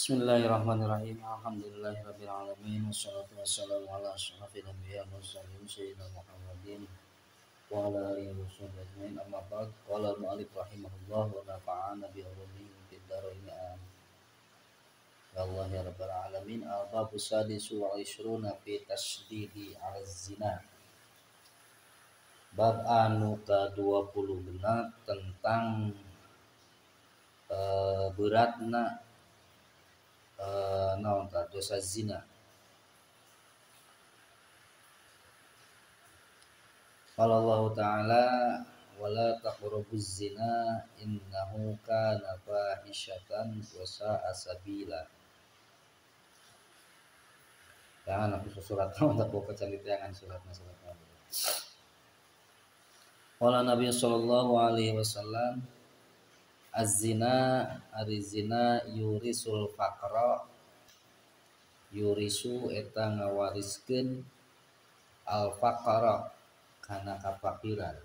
Bismillahirrahmanirrahim. Alhamdulillahirabbil alamin wassalatu wassalamu ala asyrofil anbiya'i wal mursalin sayyidina Muhammadin wa ala alihi washabbihi ajmain. Amma ba'd. Qala al-mu'allif rahimahullah wa nafa'ana bi ulumihi fid dharain amin. Ya Allah ya rabbal alamin. Al-babu sadisu wa ishruna fi tashdidi 'ala zina. Bab anu ka-20 genap tentang beratna naon ta dosa zina. Qala Allah Ta'ala wala taqrabuz zina innahu kana fahisyatan wa sa'a sabila. Jangan aku surat untuk baca jangan suratnya. Qala Nabi sallallahu alaihi wasallam az-zina ari-zina yurisul faqra, yurisu eta ngawariskeun al-faqra kana kafakiran.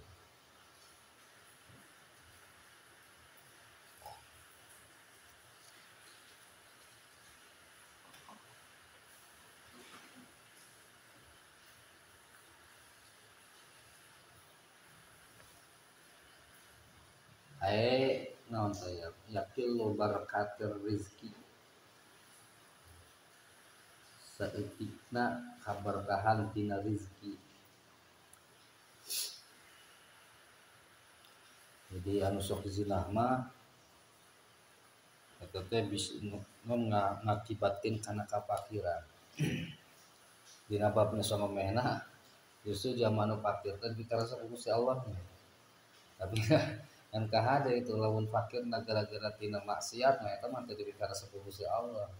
Naon saya yakil lo barakatir rizki saeutikna kaberkahan tina rizki. Jadi anu sok zinah mah eta teh bisa ngakibatkeun kana kafakiran. Dina bab nu samemehna justru zaman anu fakir teh dikarasa ku Gusti Allah. Tapi kan kahade itu lamun fakir gara-gara tina maksiat mah eta mah teu dikarasa ku Gusti Allah.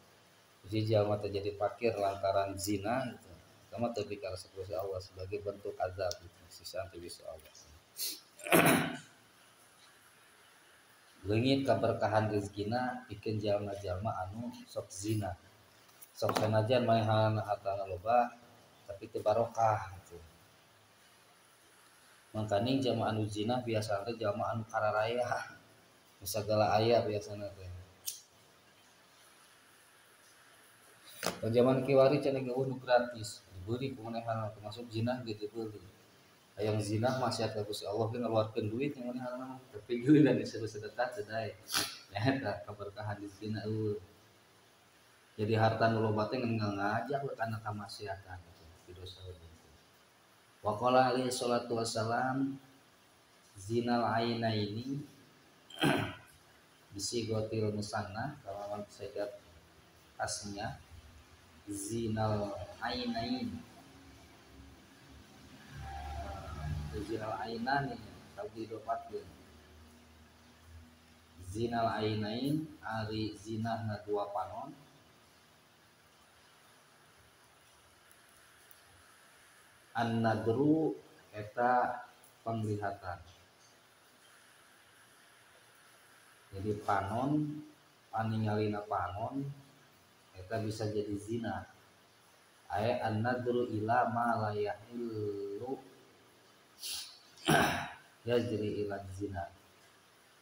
Jadi jalma teh jadi fakir lantaran zina gitu. Eta mah teu dikarasa ku Gusti Allah sebagai bentuk azab gitu, sisaan ti Gusti Allah. Leungit kaberkahan rezekina pikeun jalma-jalma anu sok zina. Sok sanajan manehanna hartana loba tapi teu barokah gitu. Mangkani jalma anu zina biasana jalma anu kararaya. Sagala aya biasana teh. Zaman kiwari cenah nu gratis, diberi ku manehanna termasuk zina ge diberi. Yang zina maksiat ka Gusti Allah ge ngaluarkeun duit yang manehanna tapi geuliran disebut sedekah teu dae. Eta kaberkahan di zina jadi harta nu loba teh ngajak we kana kamaksiatan gitu dosa. Wa qala alaihi salatu wassalam zinal ainaini bisi gotil musanna kalawan segat asnya zinal ainain. Zinal ainani tadi dapatkeun zinal ainain ari zinahna dua panon. An-nadru eta penglihatan. Jadi panon paningalina panon eta bisa jadi zina. Aya an-nadru ila ma la yahillu yajri ila zina.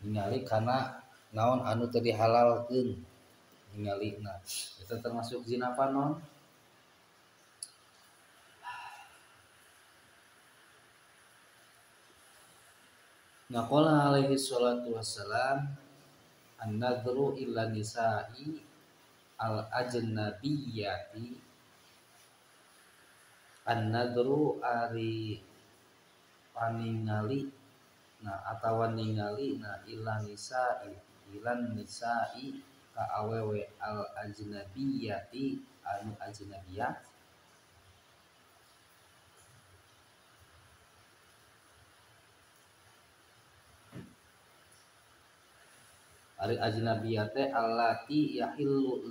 Ningali kana naon anu teu dihalalkeun ningalina. Eta termasuk zina panon. Naqala alaihi salatu wassalam an-nadru illa nisa'i al-ajnabiyyati. An-nadru ari paningali atawa ningali ilan nisa'i ka awewe al-ajnabiyyati anu ajnabiyah. Ari ajnabiyah teh allati yahillu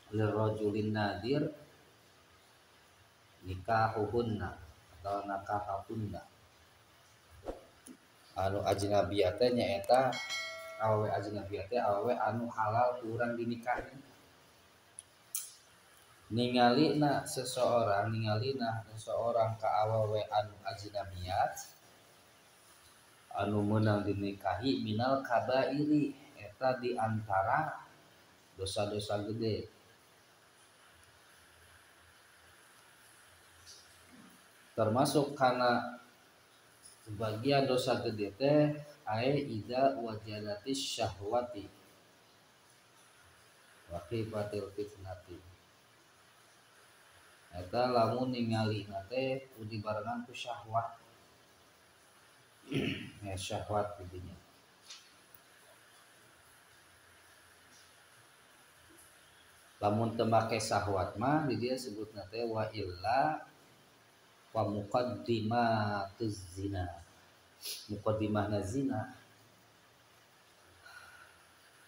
lirrajulin nadir nikahuhunna atau nakahahunna. Anu ajnabiyah teh nyaeta awewe ajnabiyah teh awewe anu halal urang dinikahi. Ningalina seseorang ka awewe anu ajnabiyah anu meunang dinikahi minal kabairi eta eta di antara dosa-dosa gede. Termasuk karena sebagian dosa gede teh ae ida wajadatis syahwati wa khifatil fitnati. Eta lamun ningali teh kudu barengan ku syahwat. Ya syahwat intinya. Lamun teu make syahwat mah di dia sebutna teh wa illa wa muqaddimatuz zina. Muqaddimahna zina.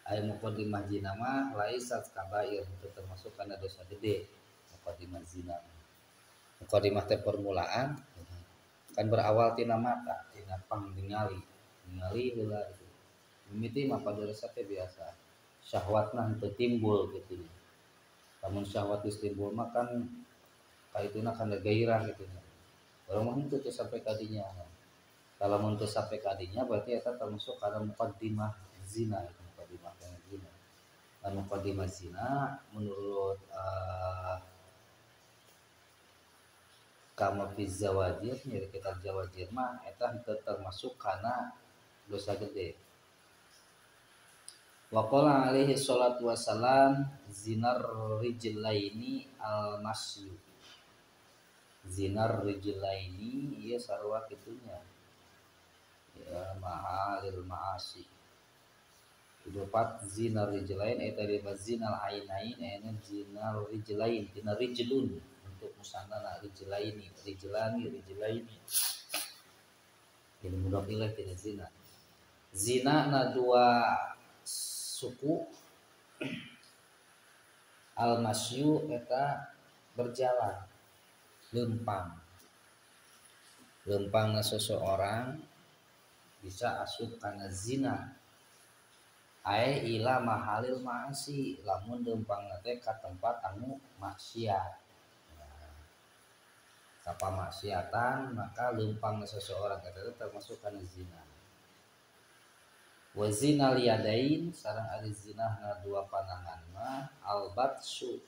Aya muqaddimah zina mah laisat kabair, itu termasuk kana dosa gede. Muqaddimah zina. Muqaddimah teh permulaan kan berawal tina mata, tina pangningali. Ningali heula itu. Mimiti mah pada dosa teh biasa. Syahwatna henteu timbul kitu. Lamun syahwat geus timbul mah kan kaituna kana gairah kitu. Urang mah henteu teh sampai kadinya. Kalau mun teu sampai kadinya berarti eta termasuk kana muqaddimah zina, muqaddimah zina. Dan muqaddimah zina menurut kama fi zawajir, nyeri kitab zawajir mah eta henteu termasuk kana dosa gede. Wa qala alaihi salatu wassalam zinar rijlaini al-masyu. Zinar rijlaini ieu sarua kitunya. Ya ma'alil ma'asi. Idopat zinar rijlain eta di zinal ainain aya zinar rijlain tina rijlun untuk musanna rijlaini rijlaini. Jadi mudah pilih tina zina. Zina na dua suku al-masyu eta berjalan lempang seseorang bisa asup kana zina ae ila mahalil ma'asi lamun lempangna teh ka tempat anu maksiat. Sapa maksiatan maka lempang seseorang eta termasuk kana zina. Wa zina liyadain sareng ari zinahna dua panangan mah albatsu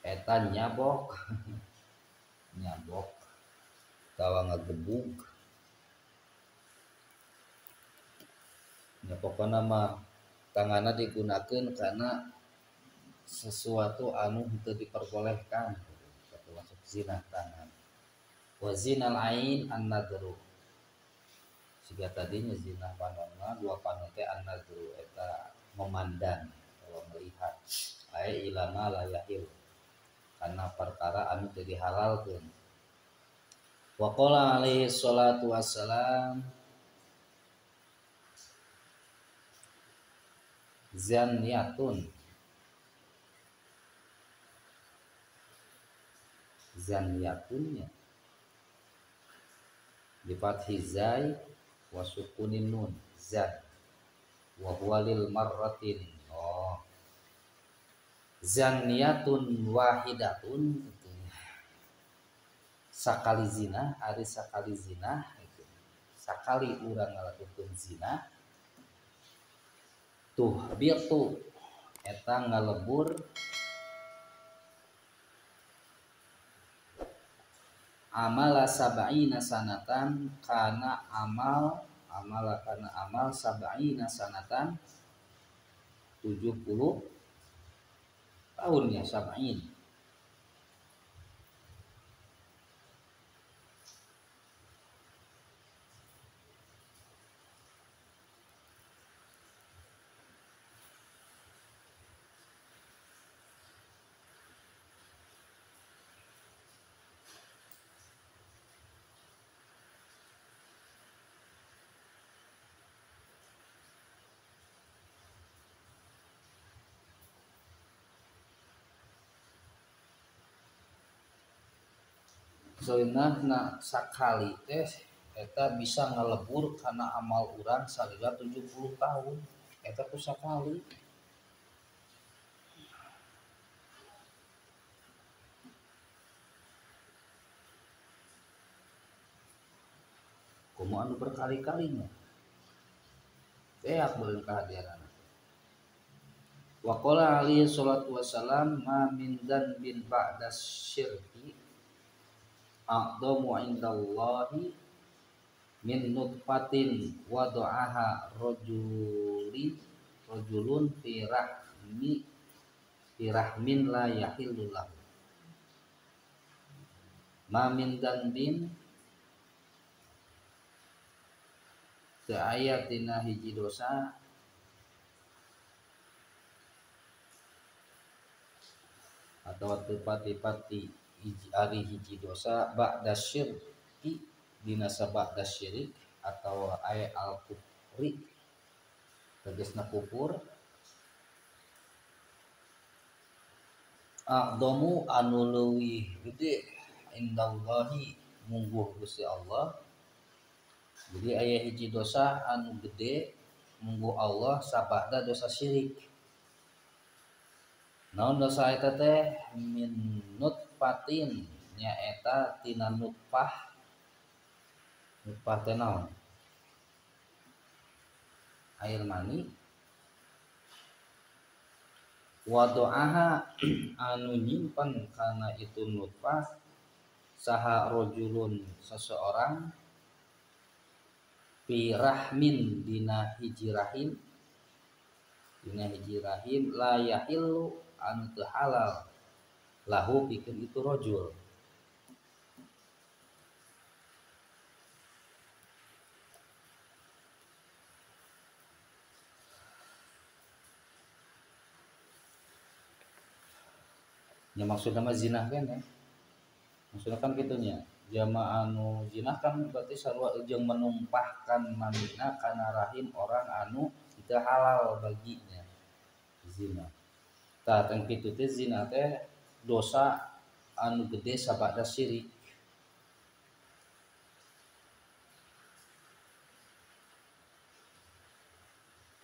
eta nyabok nyabok tawa ngagebug nya pokona mah tanganna digunakeun kana sesuatu anu henteu diperbolehkan termasuk zina tangan. Wa zinal ain an-nadru siga tadinya zina panonna dua panon teh an-nadru eta memandang atau melihat ae ilama la yahil kana perkara anu teu dihalalkeun. Wa qala alaihi salatu wassalam zanyatunnya di fathi zai wa sukunin nun zan wa huwa lil marratin zaniyatun wahidatun gitu. Sakali zina ari sakali zina gitu. Sakali urang ngalakukeun zina tuh bitu eta ngalebur amala sab'ina sanatan kana amal sab'ina sanatan 70 tahunnya sab'in. Soalna sakali teh eta bisa ngalebur karena amal urang salila 70 tahun eta ku sakali. Kumaha anu berkali-kalinya beak beureun kahadiran. Wa qala alaihi salatu wassalam ma min dzanbin ba'da syirki a'dhamu 'indallahi min nutfatin wada'aha rajulun fi rahmin la yahillu lahu. Ma min dzanbin ayatina hiji dosa atau tepati-pati ari hiji dosa ba'da syirki dina saba'da syirik atau ay al kufri tegasna kufur a'dhamu anu leuwih gede indallahi mungguh Gusti Allah. Jadi aya hiji dosa anu gede mungguh Allah sabada dosa syirik. Naon dosa eta teh min nutfatin nyaeta tina nutfah. Nutfah teh naon? Air mani. Wadoaha anu nyimpen kana itu nutfah saha rojulun seseorang fi rahmin dina hiji rahim la yahillu anu teu halal lahu pikeun itu rojul. Ya maksudna mah zina kan ya. Maksudna kan kitunya. Jama anu zina kan berarti sarua jeung menumpahkan manina kana rahim orang anu teu halal baginya. Zina. Tah teng kitu teh zina teh dosa anu gede sabada syirik.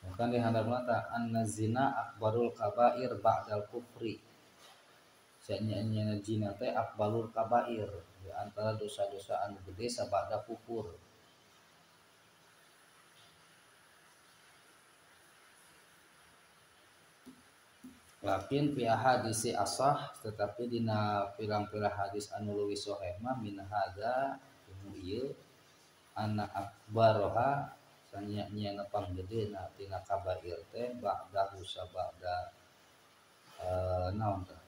Bahkan di handapna ta anna zina akbarul kabair ba'dal kufri. Sanya zina teh akbarul kabair, di antara dosa-dosa anu gede sabada kufur. Lakin fi hadisi asah tetapi dina pirang-pirang hadis anu leuwih sahih mah min hadza ieu anna akbaroha sanya nyana panggedena tina kabair teh ba'dahu sabada naon teh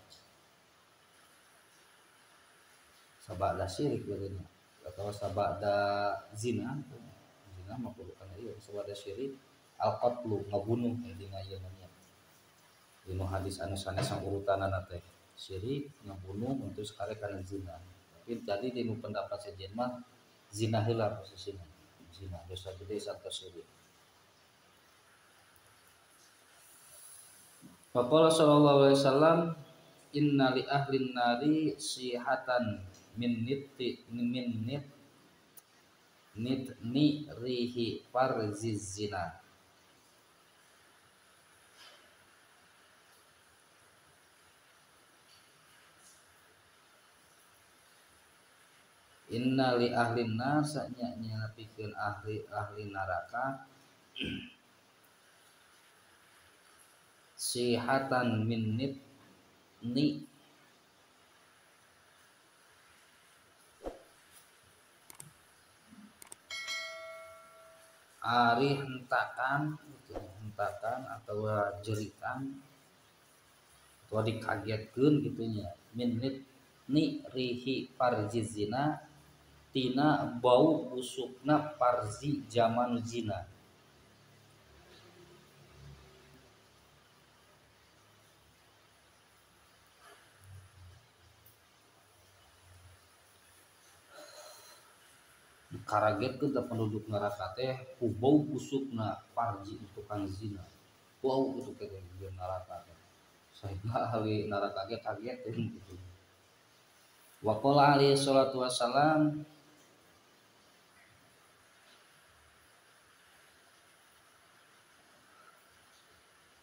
sabada syirik berarti atau sabada zina mah kudu kana ieu sabada syirik al-qatlu ngabunuh dina ieu namanya. Dino hadis anu sanesang urutanana teh syirik ngabunuh untuk sekali kana zina. Tapi tadi dino pendapat sejen mah zina heula posisina. Zina dosa gede sarta syirik. Faqala sallallahu alaihi wasallam inna li ahlin nari sihatan min nit rihi farziz zina. Inna li ahlin nar sanya nyapikeun ahli neraka sihatan min ni ari hentakan atau jeritan atau dikagetkeun gitunya min ni rihi farzizina tina bau busukna parzi zaman zina. Karagetkeun teh penduduk neraka teh ku bau busukna parzi tukang zina. Bau itu teh di neraka teh. Saehna ahli neraka ge kaget gitu. Wa qala alaihi salatu wassalam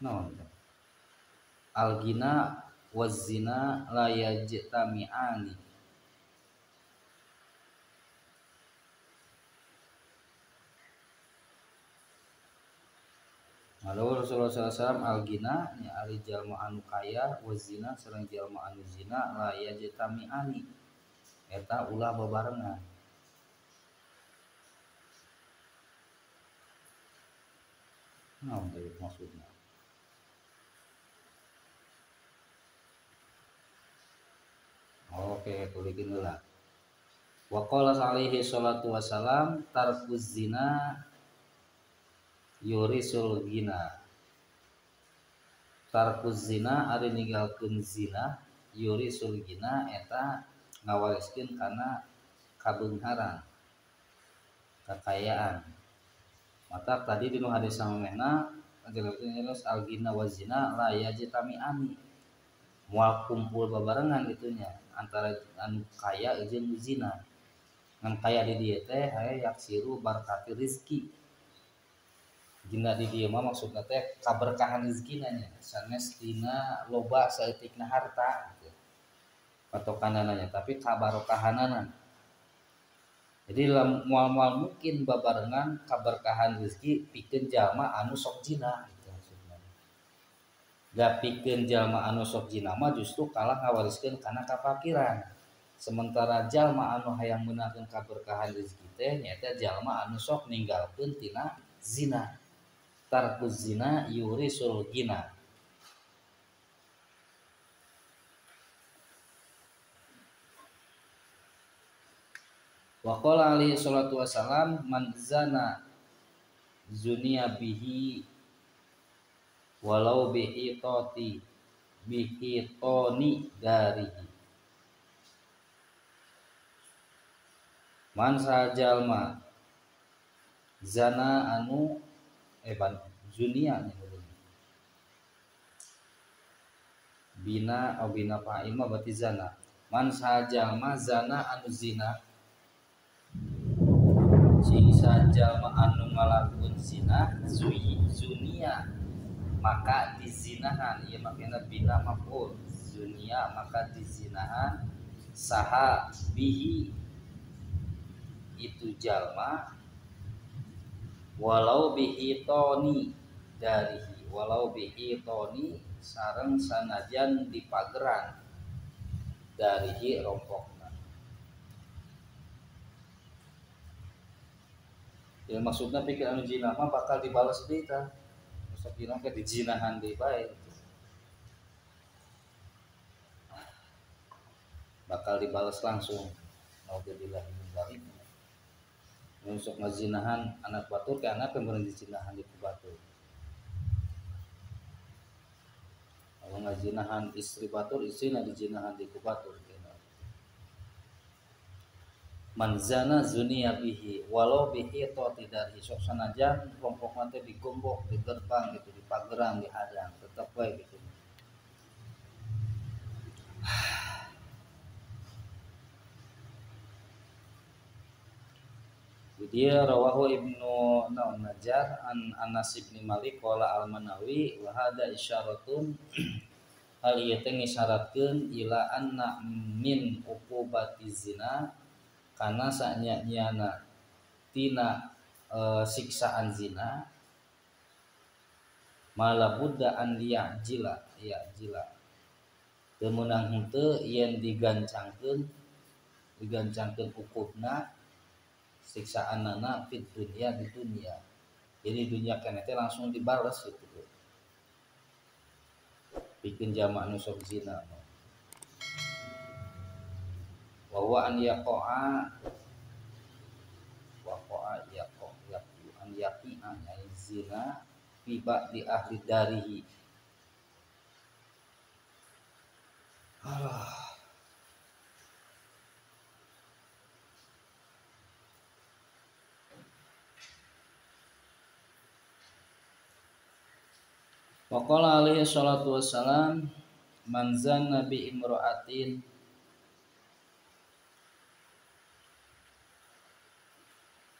naon al-ghina waz zina la yajtami'ani. Lalu Rasulullah SAW al-gina nya ari jalma anu kaya wa zina sareng jalma anu zina la yajtami'ani eta ulah bebarengan. Naon teh maksudna? Oke, tulikeun heula. Wa qala alaihi salatu wasalam tarkuz zina yurisul gina. Tarkuz zina ari ninggalkeun zina yurisul gina eta ngawariskeun kana kabeungharan, kekayaan. Mata tadi di nu hadis samemehna jelas al gina wa zina la yajtami'ani. Moal kumpul babarengan gitunya antara anu kaya jeung zina. Ngan kaya di dieu teh haye yaksiru barakati rizki. Dina di dieu mah maksudna teh kaberkahan rezekina nya sanes dina loba saeutikna harta gitu. Patokanana tapi kabarokahanana. Jadi mual-mual mungkin babarengan kaberkahan rezeki pikeun jalma anu sok zina gitu maksudna. Da pikeun jalma anu sok zina mah justru kalah ngawariskeun kana kafakiran. Sementara jalma anu hayang meunangkeun kaberkahan rezeki teh nyaeta jalma anu sok ninggalkeun tina zina. Tarkuz zina yurisul gina. Wa qala alaihi salatu wasalam man zana zunia bihi walau bihitoni darihi. Man sajalma zana anu zunia bina au bina fa'ima berarti zana. Man sajalma zana anu zina sing sajalma anu ngalakuin zina zunia maka dizinahan ieu makna bina maf'ul zunia maka dizinahan saha bihi itu jalma walau bihitoni darihi walau bihitoni sareng sanajan di pageran darihi rompokna. Ya maksudna pikir anu zina mah bakal dibales deui tah. Sok dina ke dijinahan deui bae. Bakal dibales langsung. Naudzubillah min dzalik. Untuk ngazinahan anak batur ke anak yang bener dizinahan di batur. Kalau ngazinahan istri batur, istri na dijinahan di batur. Manzana zunia bihi walau bihi to tidak hisok sanajan kelompok nanti digombok di gerbang gitu di pageran di hadang tetap baik gitu. Dia rawahu Ibnu Najar an Anas bin Malik qala al-Manawi wa hada isyaratun hal ieu teh ngisyaratkeun ila anna min uqubati zina kana sanyanyana tina siksaan zina malabudda an ya'jila teu meunang henteu yen digancangkeun hukumna siksaanana fit dunya di dunia. Jadi dunia kana teh langsung dibales gitu. Bikin jama' anu sok zina. Wa huwa an yaqa'a an yaqi'a zina fi ba'di ahli darihi. Wa qala alaihi salatu wassalam man zanna bi imra'atin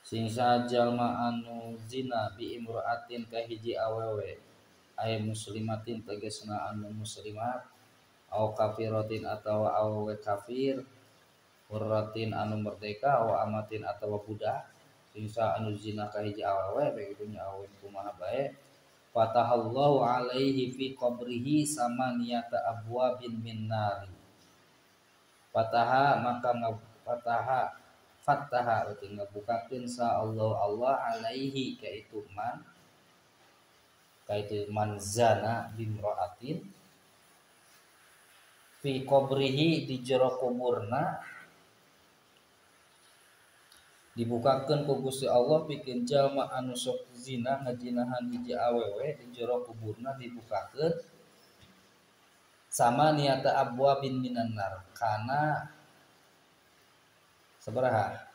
sing sajalma anu zina bi imra'atin ka hiji awewe ay muslimatin tegasna anu muslimat au kafiratin atawa awewe kafir hurratin anu merdeka au amatin atawa budak sing anu zina ka hiji awewe begitu nya awewe kumaha bae fatahallahu alaihi fi qabrihi samaniyata abwabin min nari. Fataha maka fataha berarti ngabukakeun sa Allah alaihi kaitu man zana bimra'atin fi qabrihi di jero kuburna, dibukakeun ku Gusti Allah pikeun jalma anu sok zina ngajinahan hiji awewe di jero kuburna dibukakeun sama niata abwabin minan nar kana sabaraha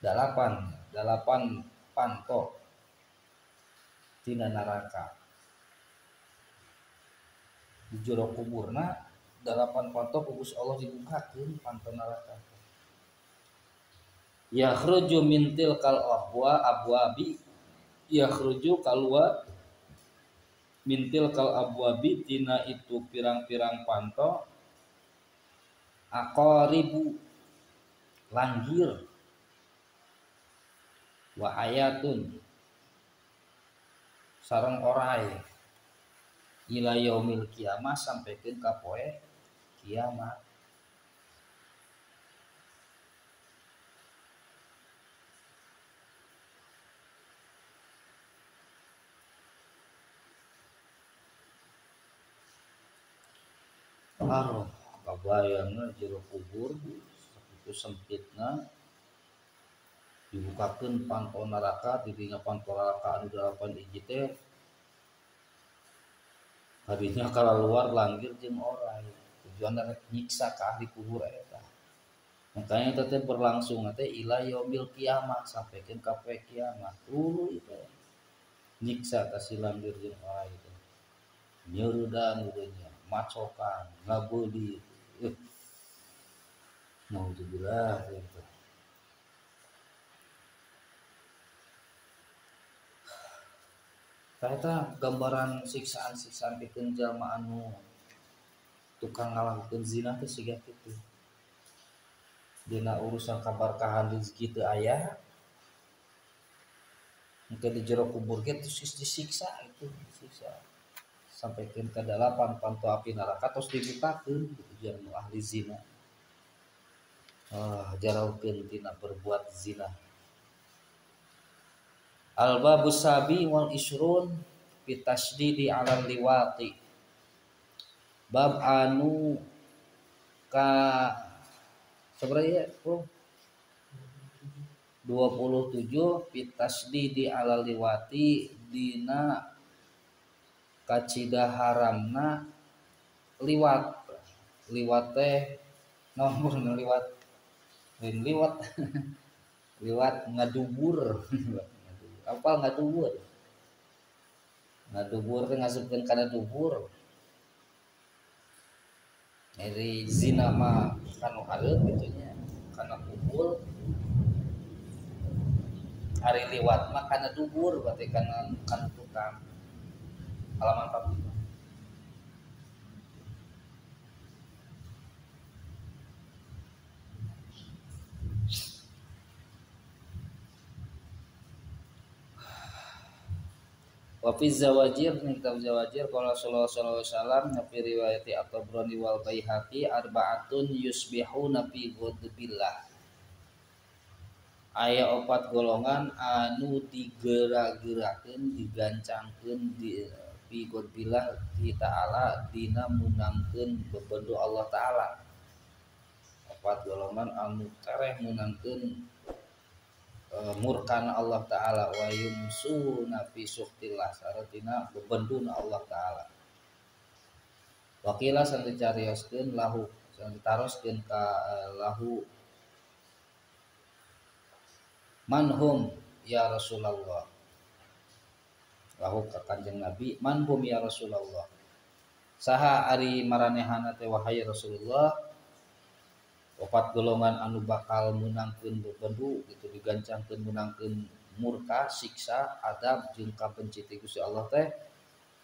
dalapan panto tina neraka. Di jero kuburna dalapan panto ku Gusti Allah dibukakeun panto neraka. Yakhruju min tilkal abwabi yakhruju kalwa mintil kal abwabi tina itu pirang-pirang panto aqaribu langgir wa ayatun sareng orai ila yaumil kiamah sampaikeun ka poe kiamat. Aroh kabayangna jero kubur sakitu sempitna dibukakeun panto neraka di dinya panto neraka anu dalapan hiji teh hadinya kalaluar langgir jeung orai tujuanna rek nyiksa ka ahli kubur eta. Makanya teh berlangsung teh ila yaumil kiamah sampaikeun ka poe kiamat. Itu nyiksa ka si langgir jeung orai itu. Nyeureudang urangnya macokan ngabeuli naudzubillah gitu. Eta gambaran siksaan-siksaan pikeun jalma anu tukang ngalakukeun zina teh siga kitu. Dina urusan kabarkahan rezeki teu aya engke di jero kubur ge terus disiksa itu disiksa sampaikeun ka dalapan panto api neraka tos dibukakeun gitu jalma ahli zina. Jaraukeun tina berbuat zina. Al-babus sabi wal isrun bitasdidi alal liwati. Bab anu ka sebenarnya 27 bitasdidi alal liwati dina kacida haramna liwat teh nomor liwat liwat ngadubur apal ngadubur teh ngasupkeun kana dubur dari zina mah kanu hareup kitu nya kana kubur ari liwat mah kana dubur berarti kana tukang halaman 45. Wa fi zawajir ning kitab zawajir qala sallallahu alaihi wasallam fi riwayati at-Tabrani wal Baihaqi arba'atun yusbihuna fi ghadbillah. Aya 4 golongan anu digera-gerakeun digancangkeun di fi ghadbillah di ta'ala dina munangkeun bebendu Allah taala. 4 golongan anu tereh munangkeun murkana Allah taala wa yumsuna fi suhtillah saratina bebenduna Allah taala. Wakila sandi carioskeun lahu sandi taroskeun ka lahu manhum ya Rasulullah. Lahu ka Kanjeng Nabi manhum ya Rasulullah. Saha ari maranehana teh wahai Rasulullah. 4 golongan anu bakal menangkeun bebendu gitu digancangkeun menangkeun murka siksa adab jeung kabenci ti Gusti Allah teh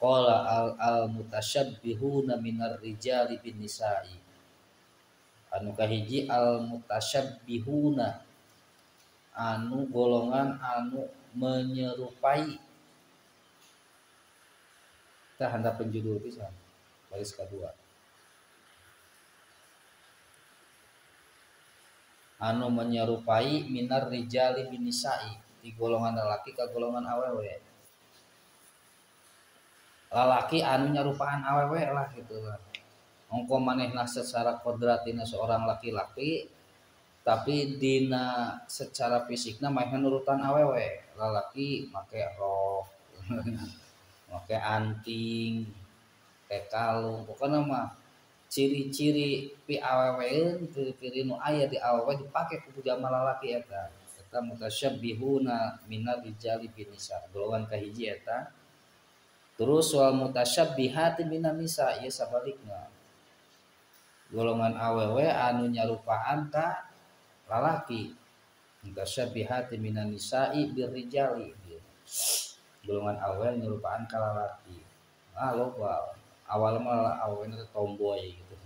qala al mutasyabbihuna minar rijali bin nisa'i. Anu kahiji al mutasyabbihuna anu golongan anu menyerupai Kita handap penjudul pisan. Baris kedua. Anu menyerupai minar rijali binisai di golongan lelaki ke golongan awewe. Lalaki anu nyarupaan awewe lah gitu lah. Ongko manehna secara kodratina seorang laki-laki tapi dina secara fisikna manehna nurutan awewe. Lalaki make rok, make anting, make kalung, pokoknya mah ciri-ciri pi aweweun ciri-ciri nu aya di awewe dipake ku jama lalaki eta. Eta mutasyabbihuna minar rijali binisa. Golongan kahiji eta. Terus wal mutasyabbihati minan nisa ieu sabalikna. Golongan awewe anu nyarupaan ka lalaki. Mutasyabihati minan nisa'i birrijali. Golongan awewe nyarupaan ka lalaki. Ah loba. Awal mah awewe teh tomboy gitu.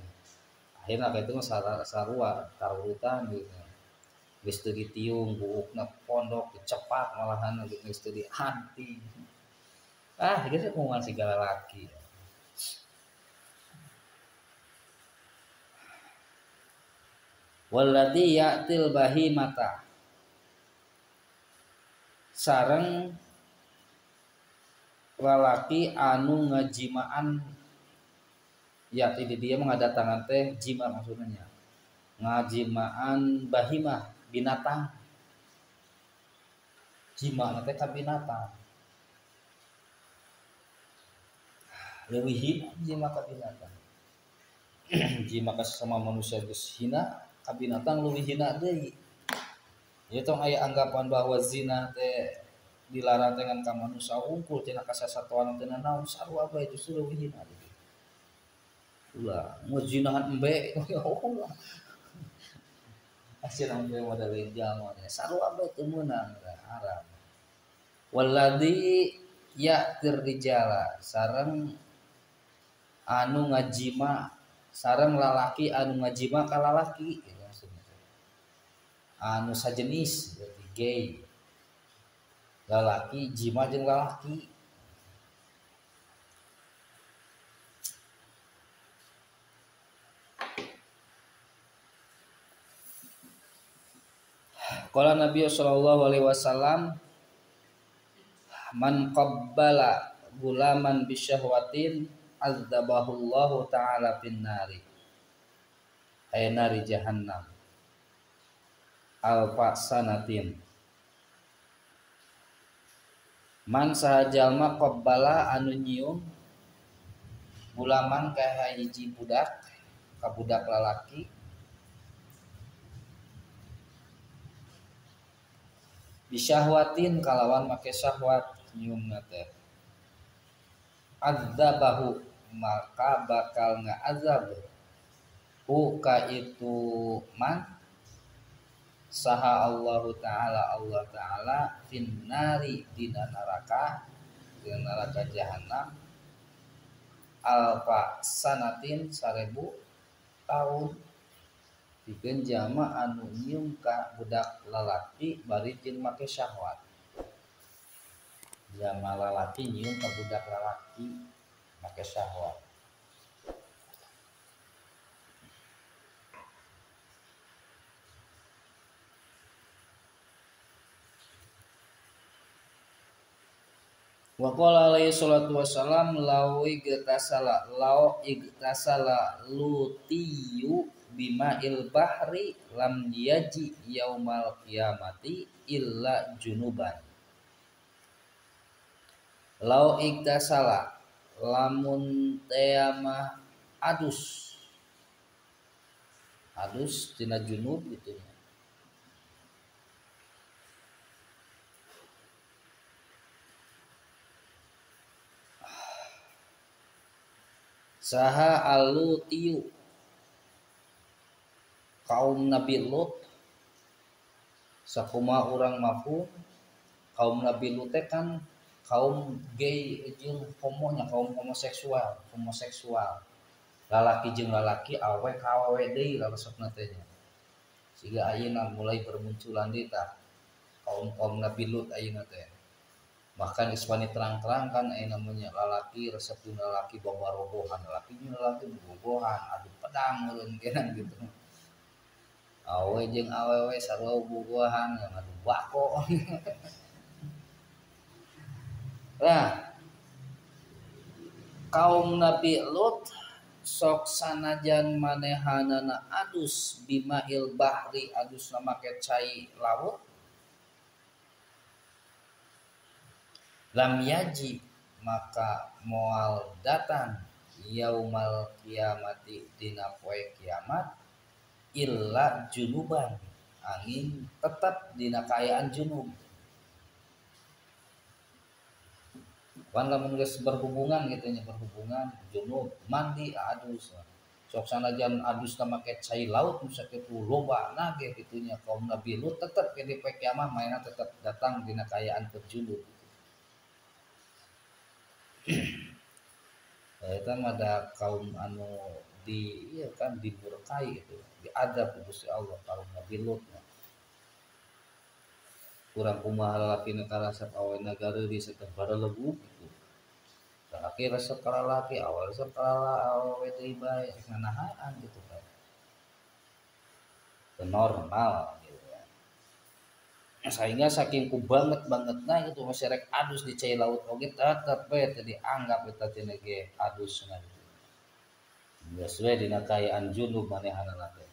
Akhirna ka itu mah sarua tarutan gitu. Geus teu ditiung buukna pondok cepat malahan geus teu dianting. Ah, geus kumaha segala laki. Walladzi ya'til bahimata sareng lalaki anu ngajimaan ya di dia mengadatangan teh jima maksudnya ngajimaan bahimah binatang jima teh ka binatang leuwih hina jima ka binatang jima ka sama manusia geus hina ka binatang leuwih hina deui. Ya tong aya anggapan bahwa zina teh dilarang dengan ka manusia unggul tina kasasatoan teh naon sarua bae justru leuwih hina deui. Ulah mau zinahan embe ulah. Asina embe modal jalma sarua bae teu meunang haram. Walladzi ya'tir rijala sareng anu ngajima sareng lalaki anu ngajima ka lalaki gitu maksudnya. Anu sajenis berarti gay. Lalaki jima jeung lalaki. Qala Nabi sallallahu alaihi wasallam man qabbala gulaman bisyahwatin adzabahullahu ta'ala fin nari ay nari jahannam alfa sanatin. Man sahajalma qabbala anu nyium gulaman ka hiji budak ka budak lalaki bisyahwatin kalawan make syahwat nyiumna teh adzabahu maka bakal ngaazab hu ka itu man saha Allah Ta'ala finnari dina neraka jahanam alfa sanatin 1000 tahun pikeun jama anu nyium ka budak lalaki bari jeung make syahwat. Jama lalaki nyium ka budak lalaki make syahwat. Wa qala alaihi salatu wassalam lau igtasala lutiyu bima'il bahri lam yaji yaumal qiyamati illa junuban. Lau igtasala lamun teama adus tina junub gitu. Saha alutiu kaum Nabi Lut sakumaha urang mafhum kaum Nabi Lut teh kan kaum gay jeung homonya kaum homoseksual lalaki jeung lalaki awe ka awewe deui lalesepna teh nya siga ayeuna mulai bermunculan deui tah kaum Nabi Lut ayeuna teh bahkan iswani terang-terang kan namanya lalaki resep lalaki bawa robohan lalaki bobogohan adu pedang ulun kena gitu awe jeung awewe sarua bobogohan adu bako. Nah kaum Nabi Lut sok sanajan manehanana adus bimahil bahri adus nama kecai laut lam yaji maka moal datang yaumal kiamati dina poe kiamat illa junuban angin tetap dina kaayaan junub kan lamun geus berhubungan gitu nya berhubungan junub mandi adus sok sanajan adus na make cai laut nu sakitu loba na ge kitu nya kaum Nabi Lut tetep ke di poe kiamat mainna tetep datang dina kaayaan terjunub. Eta ada kaum anu di iya kan dimurkai itu diadab ku Gusti Allah kaum Nabi Lut kurang kumaha lalaki negara sak awena gareuri sateuh barelebu gitu lalaki resep ka lalaki awal resep ka awewe deui bae nganahaan gitu kan normal gitu ya. Sehingga saking ku bangetna gitu masih rek adus di cai laut oge tetep we teu dianggap eta teh ge adusna gitu. Geus we dina kaayaan junub manehanana teh.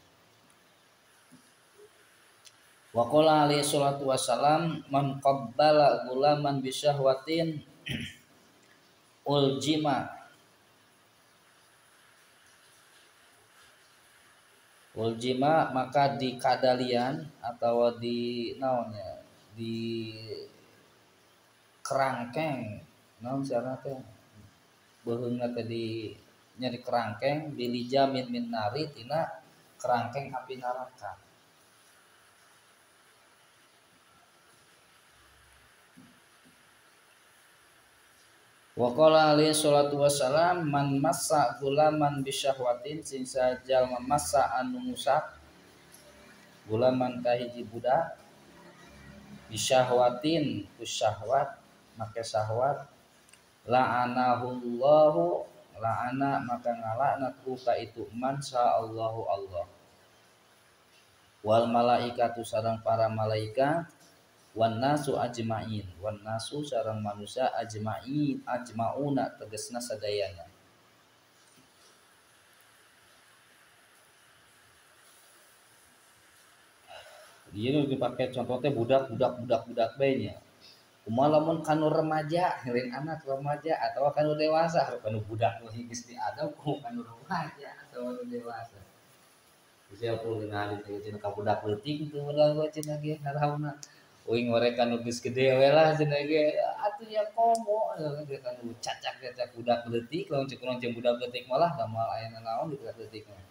Wa qala alaihi salatu wassalam man qabbala gulaman bi syahwatin uljima maka di kadalian atau di naonnya di kerangkeng naon cenah teh beuheungna teh di nyari kerangkeng bilijamin min nari tina kerangkeng api neraka. Wa qala alaihi salatu wassalam man massa gulaman bisyahwatin sing sajal mamassa anu ngusak gulaman ka hiji budak bisyahwatin ku syahwat make syahwat la'anahullahu la'ana maka ngalakna ku ka itu man sa Allahu Allah wal malaikatu sareng para malaikat wan nasu ajmain wan nasu sareng manusia ajmain ajmauna tegasna sadayana ieu dipake contoh teh budak bae nya kumaha lamun kanu remaja lain anak remaja atau kanu dewasa kanu budak we geus diadab ku kanu remaja atau kanu dewasa bisa pun ngali teh cenah ka budak leutik teu modal we cenah ge harauna uing ngorek kanu geus gede we lah cenah ge atuh ya komo ge kanu cacak budak leutik lamun cek urang jeung budak leutik malah damal aya naon di budak leutik mah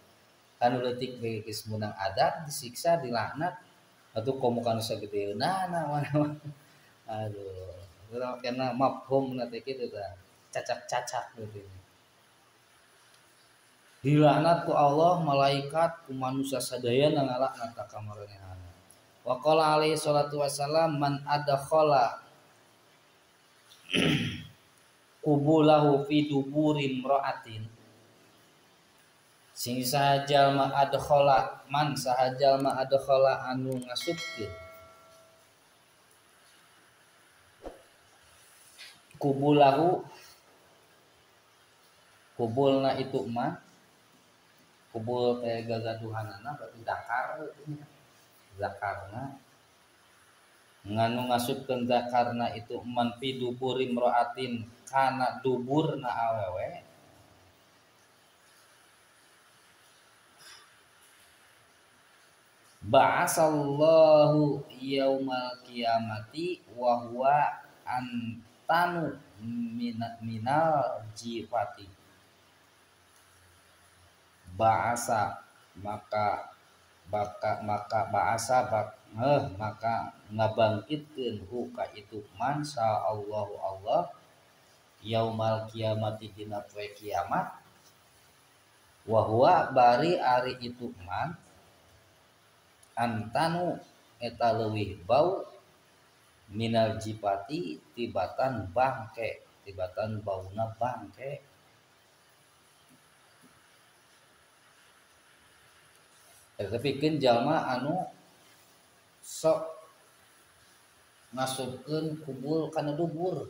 kanu leutik ge geus meunang adat disiksa dilaknat atuh komo kanu sagedeuna mana aduh urang kena mafhumna teh kitu tah cacak gitu dilaknat ku Allah malaikat ku manusia sadayana ngalaknat ka kamaranehana. Wa qala alaihi salatu wassalam man adkhala qubulahu fi duburi imra'atin sing sahajal ma adkhala man sahajal ma adkhala anu ngasupkeun qubulahu kubulna itu mah kubul teh gagaduhanana berarti zakarna nganu ngasupkeun zakarna itu man fi duburi imra'atin kana duburna awewe ba'asallahu yaumal qiyamati wa huwa antanu minal jifati ba'asa maka ngabangkitkeun hu ka itu man sa Allahu Allah yaumal qiyamati dina poe kiamat wa huwa bari ari itu man antanu eta leuwih bau minal jipati tibatan bangke, tibatan bauna bangke. Tapi kan jalma anu sok ngasupkeun kubul kana dubur.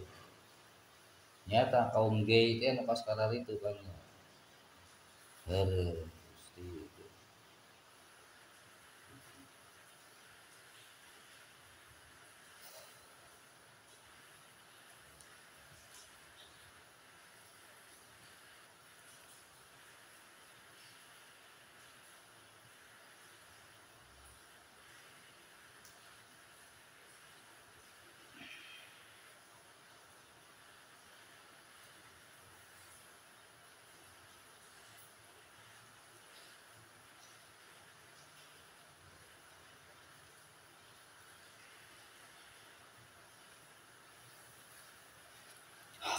Nyata kaum gay teh anu kaskarar itu kan. Heureuh, gusti.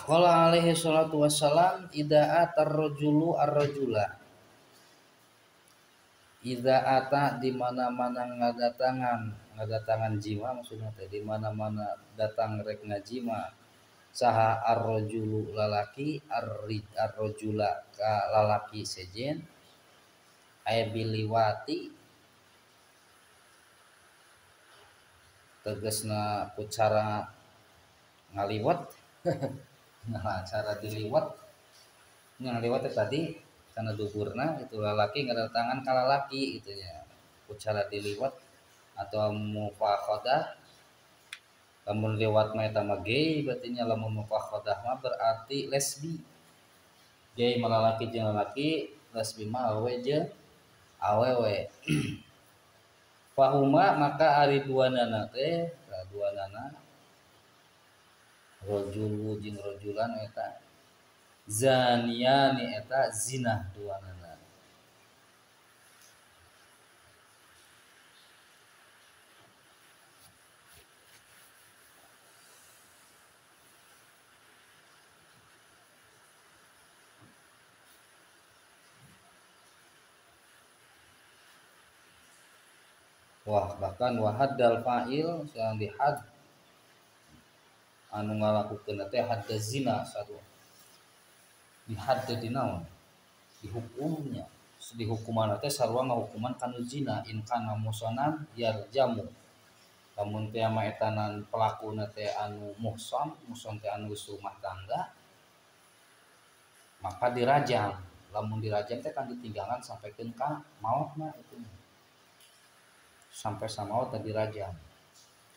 Qala alaihi salatu wassalam idza atar rajulu ar-rajula. Idza ata di mana-mana ngadatangan jima maksudnya teh di mana-mana datang rek ngajima saha ar-rajulu lalaki ar-rajula ka lalaki sejen aya biliwati tegasna ku cara ngaliwat. Nah, cara diliwat ngaliwat tadi karena duburna itu lalaki ngadatangan ka lalaki gitu ya. Ku cara diliwat atau mufakhadah. Lamun liwat mah eta mah gay berarti nya lamun mufakhadah mah berarti lesbi. Gay mah lalaki jeung lalaki, lesbi mah awewe jeung awewe. Fahuma maka ari duanana teh, duanana rajulu jeung rajulan eta zaniyani eta zina duanana. Wah bahkan wahaddal fa'il yang dihad anu ngalakukeun teh hadda zina satu dihad di naon dihukumnya di hukuman teh sarua ngahukuman kanu zina in kana muhsanan yarjamu lamun teh mah etanan pelakuna teh anu muhsan teh anu geus rumah tangga maka dirajam lamun dirajam teh kan ditinggalan sampaikeun ka maotna itu sampai samaot tadi dirajam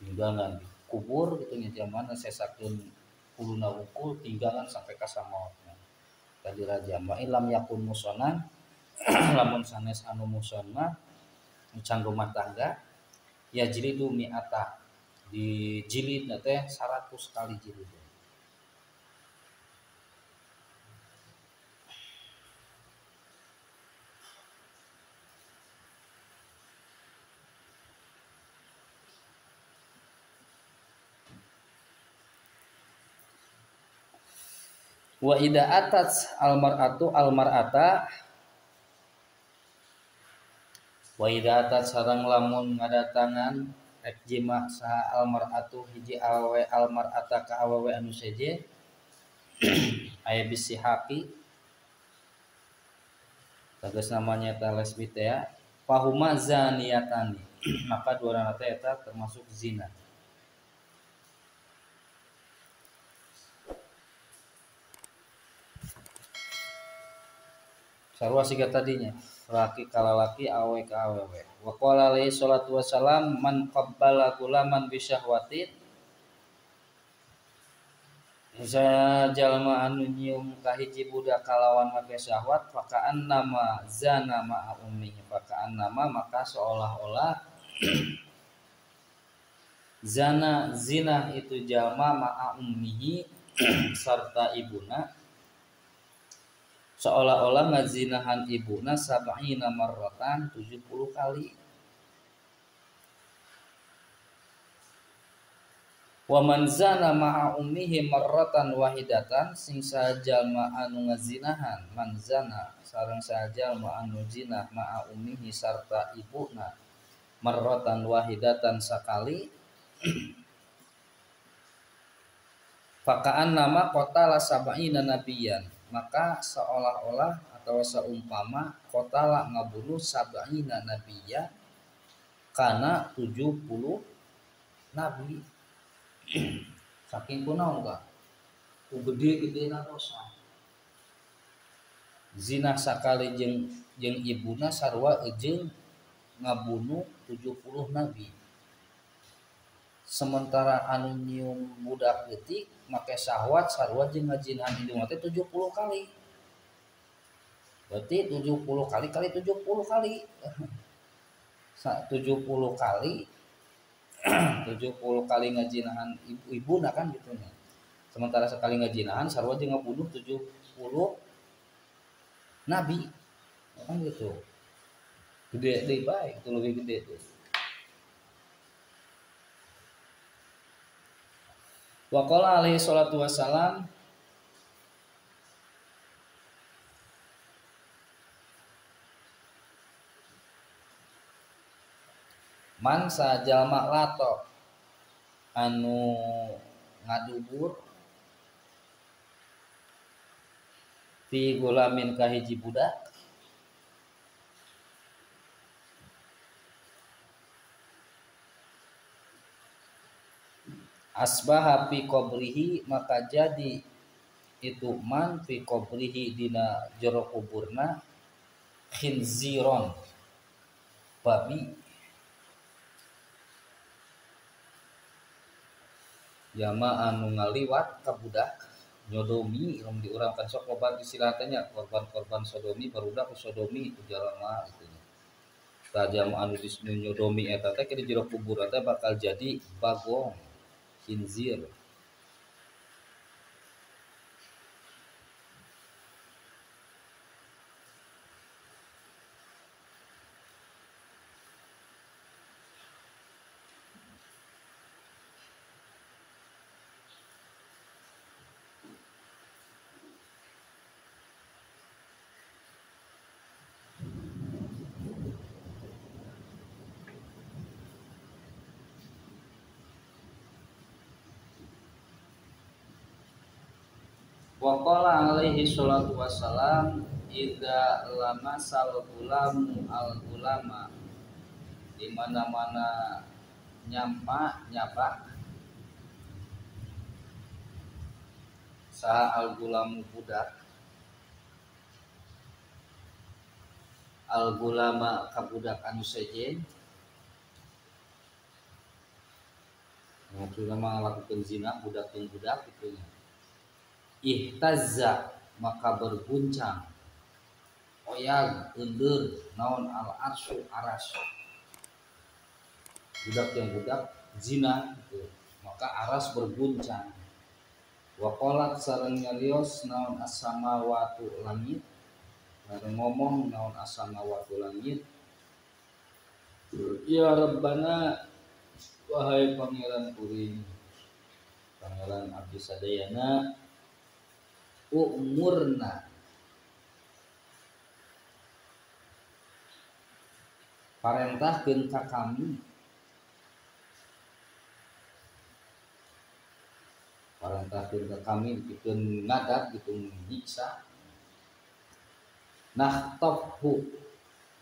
tinggalan kubur gitu nya zaman sesakeun kuluna wungkul tinggalan sampai ka samaotna tadi dirajam wa ilam yakun muhsanan lamun sanes anu muhsan mah can rumah tangga ya jilidu mi'ata di jilidna teh 100 kali jilid. Wa idza atat almar'atu almar'ata wa idza atat sareng lamun ngadatangan rek jima saha almar'atu hiji awewe almar'ata ka awewe anu seje aya bisi haki tegas namanya ta lesbi teh fahuma zaniyatani maka dua teh eta termasuk zina. Sarua siga tadinya laki ka lalaki awe ka awewe. Wa qala alaihi salatu wassalam man qabbala gulaman bi syahwatin saya jalma anu nyium ka hiji budak kalawan make syahwat fakaan nama zana ma'a ummihi fakaan nama maka seolah-olah zana zina itu jalma ma'a ummihi serta ibuna seolah-olah ngazinahan ibuna sab'ina marratan 70 kali. Wa man zana ma'a ummihi marratan wahidatan sing sajalma anu ngazinahan man zana sareng sajalma anu zina ma'a ummihi sarta ibuna marratan wahidatan sakali Fakaan nama kota la sab'ina nabiyan, maka seolah-olah atau seumpama kota la ngabunuh sab'ina nabiyan karena 70 nabi. Saking kunaon ka ku gede-gedena dosa. Zina sakali jeung ibuna sarua jeung ngabunuh 70 nabi. Sementara anu nyium budak leutik make syahwat sarua jeung ngajinahan indung teh 70 kali. Berarti 70 kali kali 70 kali. 70 kali 70 kali ngajinahan ibuna kan gitu nya. Sementara sekali ngajinahan sarua jeung ngabunuh 70 nabi. Kan gitu. Gede deui bae, itu lebih gede tuh. Wa qala alaihi salatu wassalam man sajalma lato anu ngadubur fi gulamin kahiji budak asbaha fi qabrihi, maka jadi itu man fi qabrihi dina jero kuburna khinziron babi yama anu ngaliwat ka budak nyodomi rum diurangkan sok loba istilah tanya korban-korban sodomi barudak sodomi itu jarana gitu nya. Tajam anu nyodomi eta teh di jero kubur teh bakal jadi bagong khinzir. Wa qala alaihi salatu wassalam idza lamasal gulamu al gulama, di mana-mana nyapa saha al gulamu budak al gulama ka budak anu sejen maksudna mah ngalakukeun zina budak jeung budak kitu nya. Ihtazza maka berguncang oyag eur naon al arsy aras budak yang budak zina gitu. Maka aras berguncang. Wa qalat sareng nyarios naon as-samawati langit, bareng ngomong naon as-samawati langit, ya Rabbana wahai pangeran kuring, pangeran abdi sadayana, umurna parentahkeun ka kami, parentahkeun ka kami dipikeun ngadat dipikeun nyiksa. Nahtafhu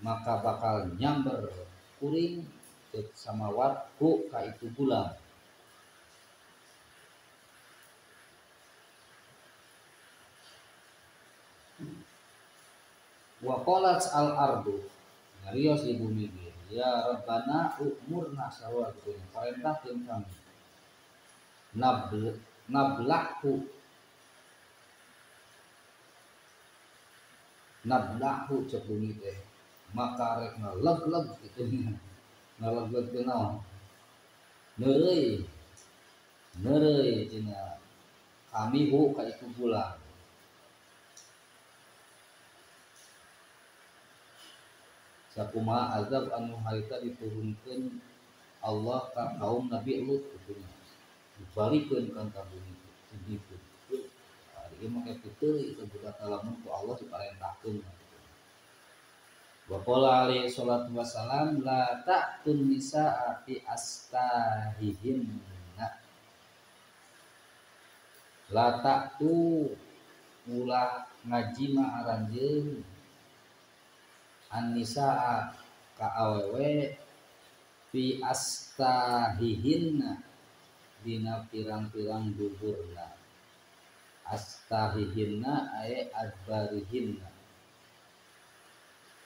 maka bakal nyamber kuring ke samawat ku ka itu gulam. Wa qalat al ardu ngarios di bumi ge, ya Rabbana umurna sarua gitu parentahkeun kami. Nablahu cek bumi teh maka rek ngaleg-leg gitu ngaleg-leg teh naon neureuy cenah kami hu ka itu bulan. Sakumaha azab anu harita diturunkeun Allah ka kaum Nabi Lut kitu nya. Dibalikeun ka bumi kitu. Ieu mah kitu itu budak lamun ku Allah diparentahkeun. Wa qala alaihi salatu wassalam la ta'tun nisaa fi astahihinna. Lata tu ulah ngaji ma aranjeun an-nisaa ka awewe fi astahihinna dina pirang-pirang duburna. Astahihinna aya adbarihinna,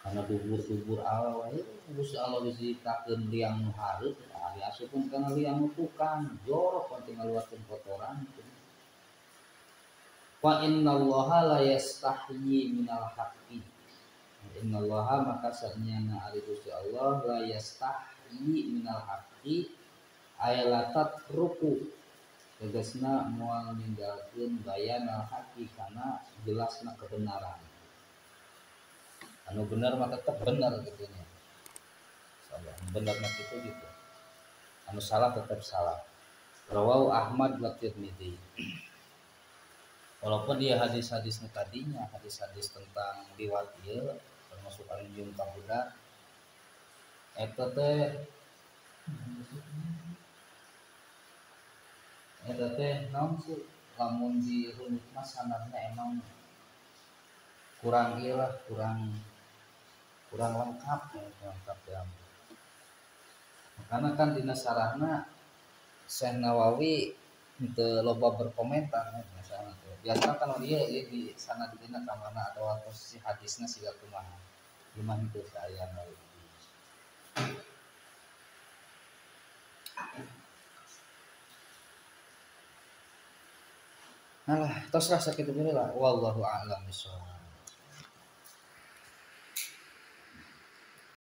karena dubur-dubur awewe Gusti Allah disitakeun liang nu hareup ari asupun kana liang nu tukang jorok penting ngaluarkeun kotoran. Wa innallaha la yastahyi minal haqqi. Innallaha maka sanyana ari Gusti Allah la yastahyi minal haqqi aya latat ruku tegasna moal ninggalkeun bayanal haqqi kana jelasna kebenaran. Anu benar mah tetap benar gitu nya. Benar mah gitu. Anu salah tetap salah. Rawahu Ahmad wa Tirmidzi. Walaupun dia hadis-hadis tadinya, hadis-hadis tentang liwat ieu termasuk anjing ka budak eta teh naon sih lamun di runut mah sanadna emang kurang ieu lah, kurang lengkap ya. Karena kan dina sarahna Syekh Nawawi teu loba berkomentar misalnya tuh. Biasa kan dia di sanad dina ka mana atau posisi hadisna siga kumaha. Gimana itu saya Nawawi. Alah, tos rasa kitu bae lah. Wallahu a'lam bishawab.